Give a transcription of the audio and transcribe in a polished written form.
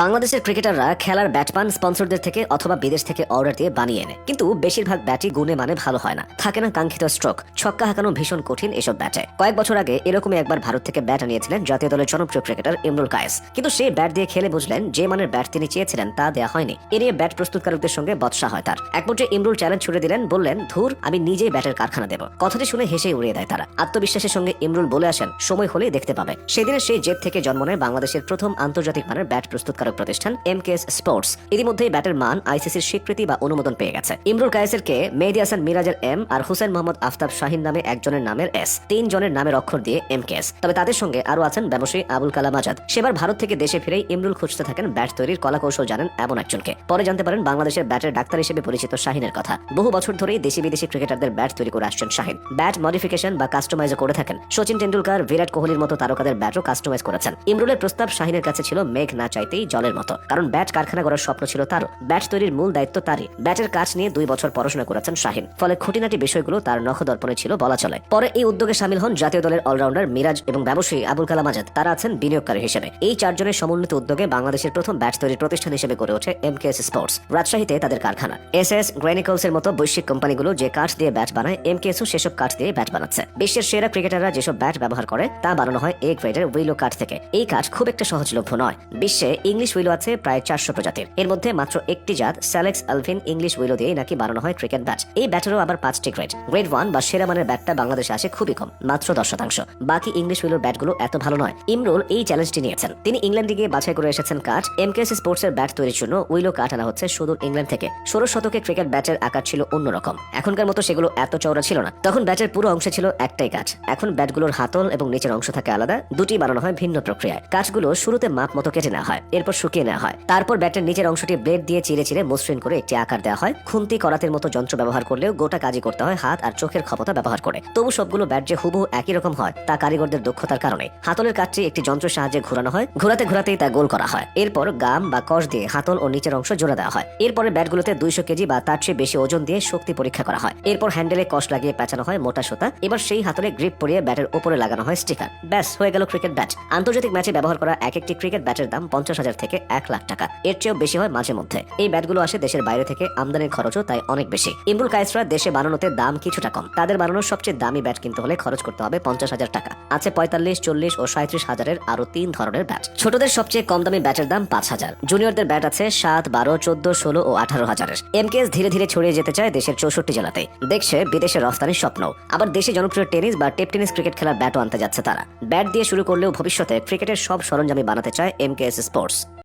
বাংলাদেশের ক্রিকেটাররা খেলার ব্যাট পান স্পন্সরদের থেকে অথবা বিদেশ থেকে অর্ডার দিয়ে বানিয়ে এনে, কিন্তু বেশিরভাগ ব্যাটই গুণে মানে ভালো হয় না, থাকে না কাঙ্ক্ষিত স্ট্রোক, ছক্কা হাঁকানো ভীষণ কঠিন এসব ব্যাটে। কয়েক বছর আগে এরকমই একবার ভারত থেকে ব্যাট আনিয়েছিলেন জাতীয় দলের জনপ্রিয় ক্রিকেটার ইমরুল কায়েস, কিন্তু সেই ব্যাট দিয়ে খেলে বুঝলেন যে মানের ব্যাট তিনি চেয়েছিলেন তা দেওয়া হয়নি। এ নিয়ে ব্যাট প্রস্তুতকারকদের সঙ্গে বচসা হয় তার। এক পর্যায়ে ইমরুল চ্যালেঞ্জ ছুড়ে দিলেন, বললেন, ধুর, আমি নিজেই ব্যাটের কারখানা দেব। কথাটি শুনে হেসেই উড়িয়ে দেয় তারা। আত্মবিশ্বাসের সঙ্গে ইমরুল বলে আসেন, সময় হলেই দেখতে পাবে। সেদিনের সেই জেদ থেকে জন্ম নেয় বাংলাদেশের প্রথম আন্তর্জাতিক মানের ব্যাট প্রস্তুতকারক প্রতিষ্ঠান এমকেএস স্পোর্টস। ইতিমধ্যেই ব্যাটের মান আইসিসির স্বীকৃতি বা অনুমোদন পেয়ে গেছে। ইমরুল কায়েসের কে, মেহেদী হাসান মিরাজের এম আর হুসেন মোহাম্মদ আফতাব শাহিন নামে একজনের নামের এস, 3 জনের নামের অক্ষর দিয়ে এমকেএস। তবে তাদের সঙ্গে আরো আছেন ব্যবসায়ী আবুল কালাম আজাদ। সেবার ভারত থেকে দেশে ফিরেই ইমরুল খুঁজতে থাকেন ব্যাট তৈরির কলা কৌশল জানেন এমন একজনকে। পরে জানতে পারেন বাংলাদেশের ব্যাটের ডাক্তার হিসেবে পরিচিত শাহিনের কথা। বহু বছর ধরেই দেশি বিদেশি ক্রিকেটারদের ব্যাট তৈরি করে আসছেন শাহিন। ব্যাট মডিফিকেশন বা কাস্টমাইজও করে থাকেন। সচিন টেন্ডুলকার, বিরাট কোহলির মতো তারকাদের ব্যাটও কাস্টমাইজ করেছেন। ইমরুলের প্রস্তাব শাহিনের কাছে ছিল মেঘ না চাইতেই জলের মতো, কারণ ব্যাট কারখানা করার স্বপ্ন ছিল তারও। ব্যাট তৈরির মূল দায়িত্ব তারই। ব্যাটের কাজ নিয়ে 2 বছর পড়াশোনা করেছেন শাহিন, ফলে খুঁটিনাটি বিষয়গুলো তার নখদর্পণে ছিল বলা চলে। পরে এই উদ্যোগে সামিল হন জাতীয় দলের অলরাউন্ডার মিরাজ এবং ব্যবসায়ী আবুল কালাম আজাদ। তারা আছেন বিনিয়োগকারী হিসেবে। এই 4 জনের সমন্বিত উদ্যোগে বাংলাদেশের প্রথম ব্যাট তৈরির প্রতিষ্ঠান হিসেবে গড়ে ওঠে এমকেএস স্পোর্টস। রাজশাহীতে তাদের কারখানা। এসএস, গ্রেনিকলস এর মতো বৈশ্বিক কোম্পানিগুলো যে কাঠ দিয়ে ব্যাট বানায়, এমকেএসও সেসব কাঠ দিয়ে ব্যাট বানাচ্ছে। বিশ্বের সেরা ক্রিকেটাররা যেসব ব্যাট ব্যবহার করে তা বানানো হয় এ গ্রেডের উইলো কাঠ থেকে। এই কাঠ খুব একটা সহজলভ্য নয়। বিশ্বে ইংলিশ উইলো আছে প্রায় 400 প্রজাতির। এর মধ্যে মাত্র একটি জাত স্যালেক্স আলভিন ইংলিশ উইলো দিয়ে নাকি বানানো হয় ক্রিকেট ব্যাট। এই ব্যাটেরও আবার 5টি গ্রেড। গ্রেড 1 বা সেরা মানের ব্যাটটা বাংলাদেশে আসে খুবই কম, মাত্র 10%। বাকি ইংলিশ উইলোর ব্যাটগুলো এত ভালো নয়। ইমরুল এই চ্যালেঞ্জটি নিয়েছেন। তিনি ইংল্যান্ডে গিয়ে বাছাই করে এসেছেন কাঠ। এমকেএস স্পোর্টসের ব্যাট তৈরির জন্য উইলো কাঠ আনা হচ্ছে সুদূর ইংল্যান্ড থেকে। 16 শতকে ক্রিকেট ব্যাটের আকার ছিল অন্যরকম। এখনকার মতো সেগুলো এত চওড়া ছিল না। তখন ব্যাটের পুরো অংশে ছিল একটাই কাঠ। এখন ব্যাটগুলোর হাতল এবং নিচের অংশ থাকে আলাদা, দুটি বানানো হয় ভিন্ন প্রক্রিয়ায়। কাঠগুলো শুরুতে মাপ মতো কেটে নেওয়া হয়, এরপর শুকিয়ে নেওয়া হয়। তারপর ব্যাটের নিচের অংশটি ব্লেড দিয়ে চিরে চিরে মসৃণ করে একটি আকার দেওয়া হয়। খুন্তি করাতের মতো যন্ত্র ব্যবহার করলেও গোটা কাজই করতে হয় হাত আর চোখের ক্ষমতা ব্যবহার করে। তবু সবগুলো ব্যাট যে হুবহু একই রকম হয় তা কারিগরদের দক্ষতার কারণে। হাতলের কাঠটি একটি যন্ত্রের সাহায্যে ঘোরানো হয়, ঘোরাতে ঘোরাতেই তা গোল করা হয়। এরপর গাম বা কষ দিয়ে হাতল ও নিচের অংশ জোড়া দেওয়া হয়। এরপরে ব্যাটগুলোতে 200 কেজি বা তার চেয়ে বেশি ওজন দিয়ে শক্তি পরীক্ষা করা হয়। এরপর হ্যান্ডেলে কষ লাগিয়ে পেঁচানো হয় মোটা সুতা। এবার সেই হাতলে গ্রিপ পরিয়ে ব্যাটের উপরে লাগানো হয় স্টিকার। ব্যাস, হয়ে গেল ক্রিকেট ব্যাট। আন্তর্জাতিক ম্যাচে ব্যবহার করা এক একটি ক্রিকেট ব্যাটের দাম 50,000 থেকে 1 লাখ টাকা। এর চেয়েও বেশি হয় মাঝে মধ্যে। এই ব্যাটগুলো আসে দেশের বাইরে থেকে, আমদানির খরচও তাই অনেক বেশি। ইমরুল কায়েসরা দেশে বানানোতে দাম কিছুটা কম। তাদের বানানোর সবচেয়ে দামি ব্যাট কিনতে হলে খরচ করতে হবে 50,000 টাকা। আছে 45, 40 ও 37 হাজারের আরো 3 ধরনের ব্যাট। ছোটদের সবচেয়ে কম দামি ব্যাটের দাম 5,000। জুনিয়রদের ব্যাট আছে 7, 12, 14, 16 ও 18 হাজারের। এমকেএস ধীরে ধীরে ছড়িয়ে যেতে চায় দেশের 64 জেলাতে। দেখছে বিদেশে রফতানির স্বপ্ন। আবার দেশে জনপ্রিয় টেনিস বা টেপ টেনিস ক্রিকেট খেলার ব্যাটও আনতে যাচ্ছে তারা। ব্যাট দিয়ে শুরু করলেও ভবিষ্যতে ক্রিকেটের সব সরঞ্জামই বানাতে চায় এমকেএস স্পোর্টস।